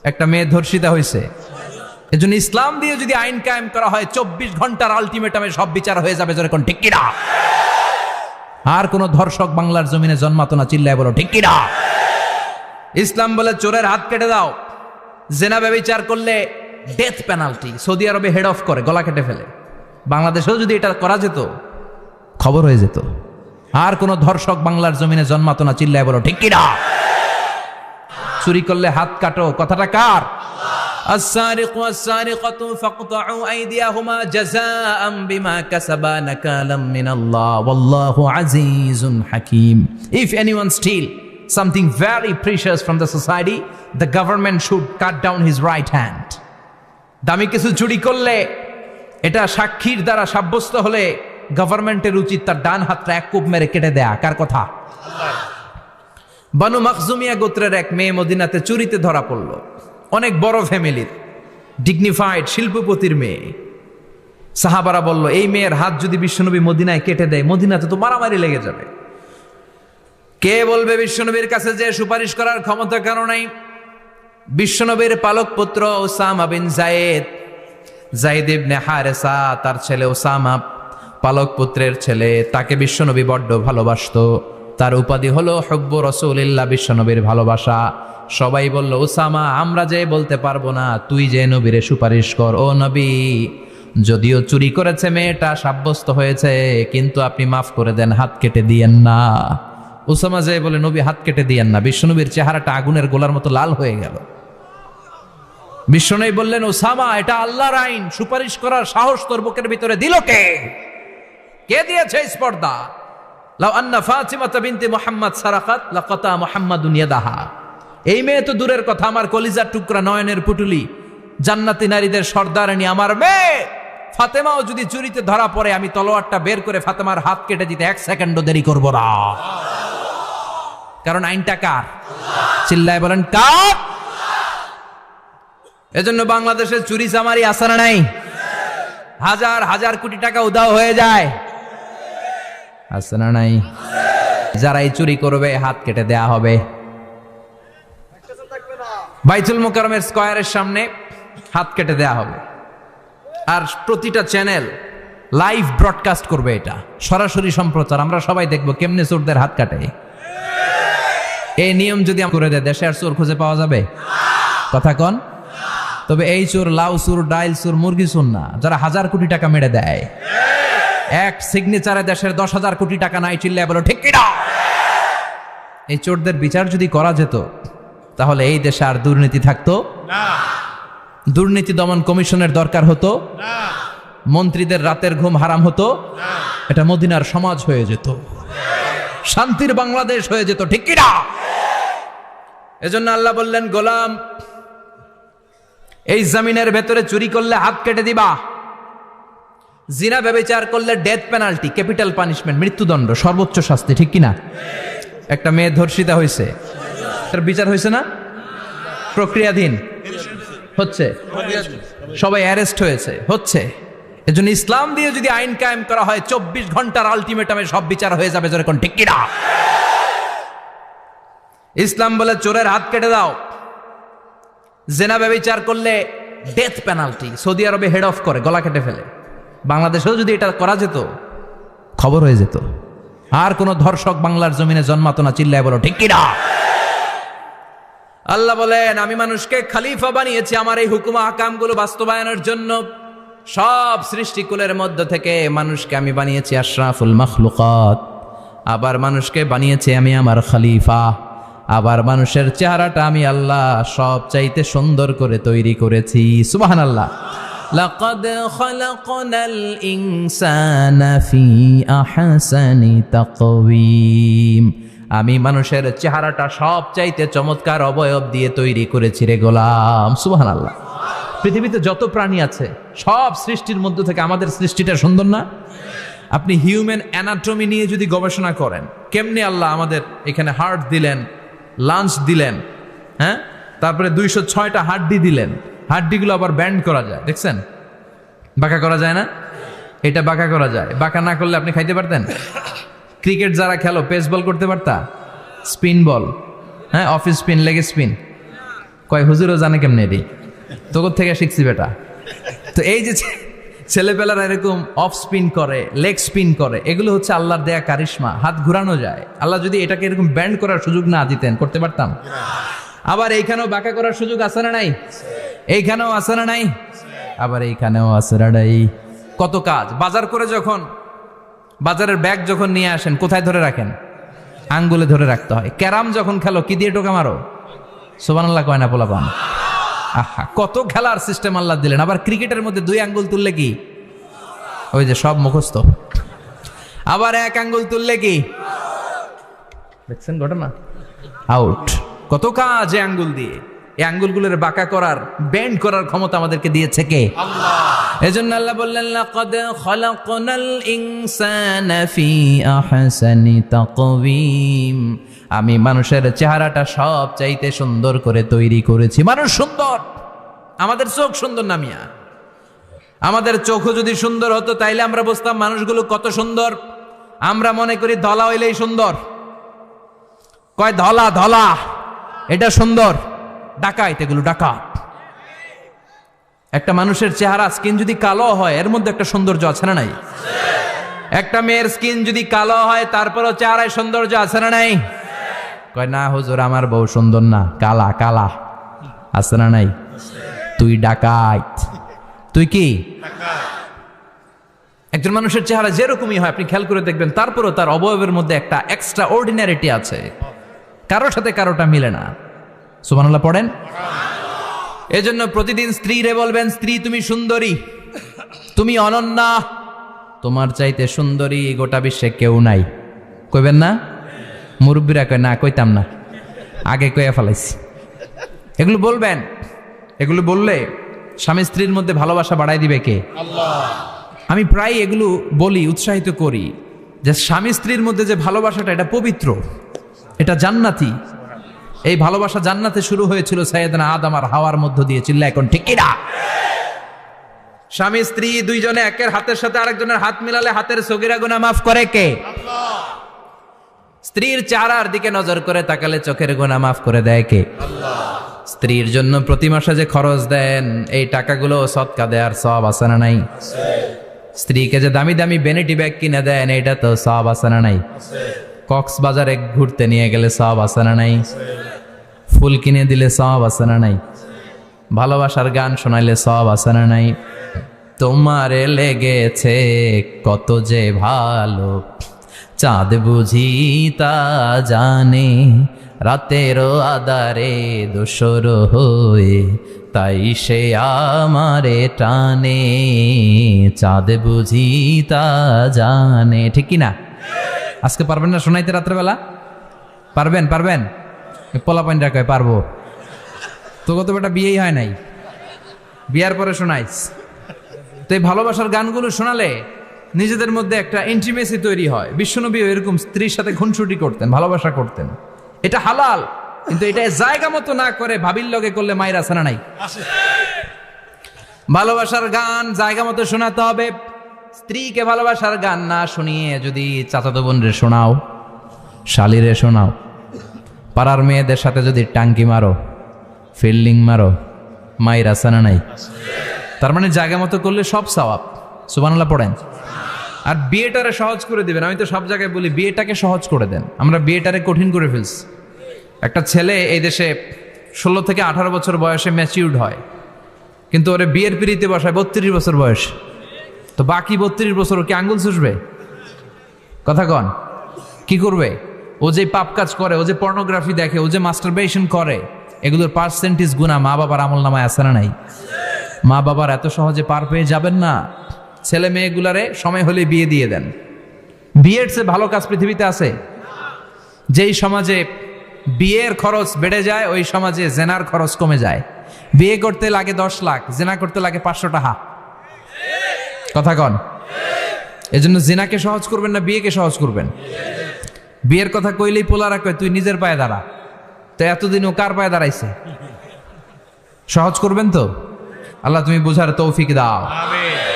একটা মেয়ে ধর্ষিতা হয়েছে, এজন্য ইসলাম দিয়ে যদি আইন কায়েম করা হয় 24 ঘন্টার আলটিমেটামে সব বিচার হয়ে যাবে, যেরকম ঠিক কিনা? আর কোন ধর্ষক বাংলার জমিনে জন্মাতো না, চিল্লায় বলো ঠিক কিনা? ইসলাম বলে চোরের হাত কেটে দাও, জেনা ব্যভিচার করলে ডেথ পেনাল্টি। সৌদি আরবে হেড অফ করে, গলা কেটে ফেলে। বাংলাদেশেও যদি এটা করা যেত, খবর হয়ে যেত। আর কোন ধর্ষক বাংলার জমিনে জন্মাতো না, চিল্লায় বলো ঠিক কিনা? চুরি করলে হাত কাটো, কথাটা কার? السارق والسارقة فاقطعوا أيديهما جزاء بما كسبا نكالا من الله والله عزيز حكيم. If anyone steal something very precious from the society, the government should cut down his right hand. দামি কিছু চুরি করলে, এটা সাক্ষীর দ্বারা সাব্যস্ত হলে গভর্নমেন্টের উচিত তার ডান হাতটা এক কোপ মেরে কেটে দেয়া। কার কথা? বানু মাখজুমিয়া গোত্রের এক মেয়ে মদিনাতে চুরিতে ধরা পড়ল। অনেক বড় ফ্যামিলির, ডিগনিফাইড শিল্পপতির মেয়ে। সাহাবারা বলল, এই মেয়ের হাত যদি বিশ্বনবী মদিনায় কেটে দেয়, মদিনাতে তো মারামারি লেগে যাবে। কে বলবে বিশ্বনবীর কাছে যে সুপারিশ করার ক্ষমতা কারো নাই? বিশ্বনবীর পালক পুত্র ওসামা বিন যায়েদ, যায়েদ ইবনে হারেসা, তার ছেলে ওসামা পালক পুত্রের ছেলে, তাকে বিশ্বনবী বড্ড ভালোবাসতো। তার উপাধি হলো হুব্বু রাসূলিল্লাহ, বিশ্বনবীর ভালোবাসা। সবাই বলল, ওসামা, আমরা যে বলতে পারবো না, তুই যে নবীরে সুপারিশ কর। ও নবী, যদিও চুরি করেছে মেয়েটা, সাব্যস্ত হয়েছে, কিন্তু আপনি মাফ করে দেন, হাত কেটে দিয়েন না। ওসামা যে বলে, নবী হাত কেটে দিয়েন না। বিশ্বনবীর চেহারাটা আগুনের গোলার মতো লাল হয়ে গেল। বিশ্বনবী বললেন, ওসামা, এটা আল্লাহর আইন, সুপারিশ করার সাহস তোর বুকের ভিতরে দিল কে? কে দিয়েছে স্পর্ধা? লাউ আন্না ফাতিমাতা বিনতে মুহাম্মদ সারাকাত লাকাতা মুহাম্মাদুন ইয়াদাহা। এই মেয়ে তো দূরের কথা, আমার কলিজার টুকরা, নয়নের পুটুলি, জান্নাতি নারীদের সর্দারানী আমার মেয়ে ফাতেমাও যদি চুরিতে ধরা পড়ে, আমি তলোয়ারটা বের করে ফাতেমার হাত কেটে দিতে 1 সেকেন্ডও দেরি করব না। কারণ আইনটা কার? চিল্লায় বলেন কার? এজন্য বাংলাদেশের চুরি চামারি আসানা নাই, হাজার হাজার কোটি টাকা উধাও হয়ে যায়, আসানা নাই। যারাই চুরি করবে হাত কেটে দেয়া হবে। বাইতুল মুকাররমের স্কয়ারের সামনে হাত কেটে দেয়া হবে। আর প্রতিটা চ্যানেল লাইভ ব্রডকাস্ট করবে, এটা সরাসরি সম্প্রচার। আমরা সবাই দেখবো কেমনে চোরদের হাত কাটে। এই নিয়ম যদি করে দেয়, দেশে আর চোর খুঁজে পাওয়া যাবে? কথা কন। তবে এই চোর লাউ চোর, ডাইল চোর, মুরগি চোর না, যারা 1000 কোটি টাকা মেরে দেয়। এক সিগনেচারে দেশের 10,000 কোটি টাকা নাই, চিল্লায় বলো ঠিক কিনা? এই চোরদের বিচার যদি করা যেত, তাহলে এই দেশে আর দুর্নীতি থাকতো না। দুর্নীতি দমন কমিশনের দরকার হতো না। মন্ত্রীদের রাতের ঘুম হারাম হতো না। এটা মদিনার সমাজ হয়ে যেত, শান্তির বাংলাদেশ হয়ে যেত, ঠিক কিনা? এজন্য আল্লাহ বললেন, গোলাম, এই জমিনের ভেতরে চুরি করলে হাত কেটে দিবা, জিনা ব্যভিচার করলে ডেথ পেনাল্টি, ক্যাপিটাল পানিশমেন্ট, মৃত্যুদণ্ড, সর্বোচ্চ শাস্তি, ঠিক কিনা? একটা মেয়ে ধর্ষিতা হয়েছে, তার বিচার হয়েছে না? প্রক্রিয়াধীন হচ্ছে, সবাই অ্যারেস্ট হয়েছে, হচ্ছে। এজন্য ইসলাম দিয়ে যদি আইন কায়েম করা হয়, 24 ঘন্টার আলটিমেটামে সব বিচার হয়ে যাবে, যেরকম ঠিক কিনা? ইসলাম বলে চোরের হাত কেটে দাও, জেনা ব্যভিচার করলে ডেথ পেনাল্টি। সৌদি আরবে হেড অফ করে, গলা কেটে ফেলে। বাংলাদেশেও যদি এটা করা যেত, খবর হয়ে যেত। আর কোন ধর্ষক বাংলার জমিনে জন্মাতো না, চিল্লায় বলো ঠিক কিনা? আল্লাহ বলেন, আমি মানুষকে খলিফা বানিয়েছি আমার এই হুকুম আহকামগুলো বাস্তবায়নের জন্য। সব সৃষ্টিকুলের মধ্য থেকে মানুষকে আমি বানিয়েছি আশরাফুল মাখলুকাত। আবার মানুষকে বানিয়েছি আমি আমার খলিফা। আবার মানুষের চেহারাটা আমি আল্লাহ সব চাইতে সুন্দর করে তৈরি করেছি। সুবহানাল্লাহ। লাকাদ খালাকনাল ইনসানা ফি আহসানি তাকওয়িম। আমি মানুষের চেহারাটা সব চাইতে চমৎকার অবয়ব দিয়ে তৈরি করেছি রে গোলাম। সুবহানাল্লাহ। পৃথিবীতে যত প্রাণী আছে, সব সৃষ্টির মধ্য থেকে আমাদের সৃষ্টিটা সুন্দর না? আপনি হিউম্যান অ্যানাটমি নিয়ে যদি গবেষণা করেন, কেমনে আল্লাহ আমাদের এখানে হার্ট দিলেন, লাঞ্চ দিলেন, হ্যাঁ, তারপরে 206টা হাড্ডি দিলেন। হাড্ডিগুলো আবার ব্যান্ড করা যায়, দেখছেন? বাঁকা করা যায় না? এটা বাঁকা করা যায়। বাঁকা না করলে আপনি খাইতে পারতেন? ক্রিকেট যারা খেলো, পেস বল করতে পারতা? স্পিন বল, হ্যাঁ, অফ স্পিন, লেগ স্পিন, কয় হুজুরও জানে কেমনে রে, তোর থেকে শিখছি বেটা। তো এই যে ছেলেপেলারা এরকম অফ স্পিন করে, লেগ স্পিন করে, এগুলো হচ্ছে আল্লাহর দেয়া কারিশমা। হাত ঘুরানো যায়। আল্লাহ যদি এটাকে এরকম ব্যান্ড করার সুযোগ না দিতেন, করতে পারতাম? আবার এইখানেও বাঁকা করার সুযোগ আছে না নাই? এইখানেও আছে না নাই? আবার এইখানেও আছে না নাই? কত কাজ। বাজার করে যখন বাজারের ব্যাগ যখন নিয়ে আসেন, কোথায় ধরে রাখেন? আঙ্গুলে ধরে রাখতে হয়। ক্যারাম যখন খেলো, কি দিয়ে টোকা মারো? সুবহানাল্লাহ কয় না পোলাপান? আহা, কত খেলার সিস্টেম আল্লাহ দিলেন। আবার ক্রিকেটের মধ্যে 2 আঙ্গুল তুললে কি? ওই যে সব মুখস্থ। আবার 1 আঙ্গুল তুললে কি? দেখছেন ঘটনা? আউট। কত কাজ এই আঙ্গুল দিয়ে। এই আঙ্গুলগুলোর বাঁকা করার, বেন্ড করার ক্ষমতা আমাদেরকে দিয়েছে কে? আল্লাহ। এজন্য আল্লাহ বললেন, লাকাদ খালাকনাল ইনসানা ফি আহসানি তাকওয়িম। আমি মানুষের চেহারাটা সব চাইতে সুন্দর করে তৈরি করেছি। মানুষ সুন্দর, আমাদের চোখ সুন্দর না মিয়া? আমাদের চোখও যদি সুন্দর হতো তাইলে আমরা বুঝতাম মানুষগুলো কত সুন্দর। আমরা মনে করি ধলা হইলেই সুন্দর। কয় ধলা ধলা, এটা সুন্দর। ডাকাইত, এগুলো ডাকাত। একটা মানুষের চেহারা স্কিন যদি কালো হয়, এর মধ্যে একটা সৌন্দর্য আছে না নাই? একটা মেয়ের স্কিন যদি কালো হয়, তারপরও চেহারায় সৌন্দর্য আছে না নাই? কয় না হুজুর, আমার বউ সুন্দর না, কালা কালা। আছে না নাই? তুই ডাকাইত। তুই কি? একজন মানুষের চেহারা যেরকমই হয় আপনি খেয়াল করে দেখবেন, তারপরও তার অবয়বের মধ্যে একটা এক্সট্রা অর্ডিনারিটি আছে। কারোর সাথে কারোটা মিলে না। সুবহানাল্লাহ পড়েন। এজন্য প্রতিদিন স্ত্রীরে বলবেন, স্ত্রী তুমি সুন্দরী, তুমি অনন্যা, তোমার চাইতে সুন্দরী গোটা বিশ্বে কেউ নাই। কইবেন না? মুরব্বীরা কয় না, কইতাম না, আগে কইয়া ফেলাইছি। এগুলো বলবেন। এগুলো বললে স্বামী স্ত্রীর মধ্যে ভালোবাসা বাড়াই দিবে কে? আল্লাহ। আমি প্রায় এগুলো বলি, উৎসাহিত করি যে স্বামী স্ত্রীর মধ্যে যে ভালোবাসাটা, এটা পবিত্র, এটা জান্নাতি। এই ভালোবাসা জান্নাতে শুরু হয়েছিল সাইয়েদনা আদম আর হাওয়ার মধ্য দিয়ে। চিল্লা এখন ঠিক কিনা? স্বামী স্ত্রী দুইজনে একের হাতের সাথে আরেকজনের হাত মিলালে হাতের সগীরা গুনাহ মাফ করে কে? আল্লাহ। স্ত্রীর চেহারার দিকে নজর করে তাকালে চোখের গুনাহ মাফ করে দেয় কে? আল্লাহ। স্ত্রীর জন্য প্রতি মাসে যে খরচ দেন, এই টাকাগুলো সদকা দেওয়ার সওয়াব আছে না নাই? স্ত্রীকে যে দামি দামি ভ্যানিটি ব্যাগ কিনে দেন, এটা তো সওয়াব আছে না নাই? কক্সবাজারে ঘুরতে নিয়ে গেলে সওয়াব আছে না নাই? ফুল কিনে দিলে সওয়াব আছে না নাই? ভালোবাসার গান শোনাইলে সওয়াব আছে না নাই? তোমারে লেগেছে কত যে ভালো, চাঁদ বুঝি তা জানে, রাতেরও আধারে দোসর হয়ে তাই সে আমারে টানে, চাঁদ বুঝি তা জানে। ঠিক কিনা? আজকে পারবেন না শোনাইতে রাত্রেবেলা? পারবেন? পারবেন? পোলাপাইনরা কয় পারবো। তো কত বেটা বিয়েই হয় নাই, বিয়ার পরে শোনাইস। তো এই ভালোবাসার গানগুলো শোনালে নিজেদের মধ্যে একটা ইন্টিমেসি তৈরি হয়। বিশ্বনবী এরকম স্ত্রীর সাথে খুনসুটি করতেন, ভালোবাসা করতেন। এটা হালাল, কিন্তু এটা জায়গা মতো না করে ভাবির লগে করলে মায়ের আছে না নাই? ভালোবাসার গান জায়গা মতো শোনাতে হবে। স্ত্রীকে ভালোবাসার গান না শুনিয়ে যদি চাচাতো বোনরে শোনাও, শালিরে শোনাও, পাড়ার মেয়েদের সাথে যদি টাঙ্কি মারো, ফিল্ডিং মারো, মায়ের আছে না নাই? তার মানে জায়গা মতো করলে সব সওয়াব। সুবহানাল্লাহ পড়েন। আর বিয়েটারে সহজ করে দিবেন। আমি তো সব জায়গায় বলি বিয়েটাকে সহজ করে দেন। আমরা বিয়েটারে কঠিন করে ফেলছি। একটা ছেলে এই দেশে 16 থেকে 18 বছর বয়সে ম্যাচিউরড হয়, কিন্তু ওরে বিয়ের পিড়িতে বসায় 32 বছর বয়স। তো বাকি 32 বছর কি আঙ্গুল চুষবে? কথা কন, কি করবে? ও যে পাপ কাজ করে, ও যে পর্নোগ্রাফি দেখে, ও যে মাস্টারবেশন করে, এগুলোর পার্সেন্টেজ গুণা মা বাবার আমল নামায় আছে না নাই? মা বাবার এত সহজে পার পেয়ে যাবেন না। ছেলে মেয়েগুলারে সময় হলে বিয়ে দিয়ে দেন। বিয়ের চেয়ে ভালো কাজ পৃথিবীতে আছে? যেই সমাজে বিয়ের খরচ বেড়ে যায়, ওই সমাজে জেনার খরচ কমে যায়। বিয়ে করতে লাগে 10 লাখ, জেনা করতে লাগে 500 টাকা। কথা কন। এজন্য জেনাকে সহজ করবেন না, বিয়েকে সহজ করবেন? বিয়ের কথা কইলেই পোলারা কয় তুই নিজের পায়ে দাঁড়া। তো এতদিন ও কার পায়ে দাঁড়াইছে? সহজ করবেন তো? আল্লাহ তুমি বুঝার তৌফিক দাও। আমিন।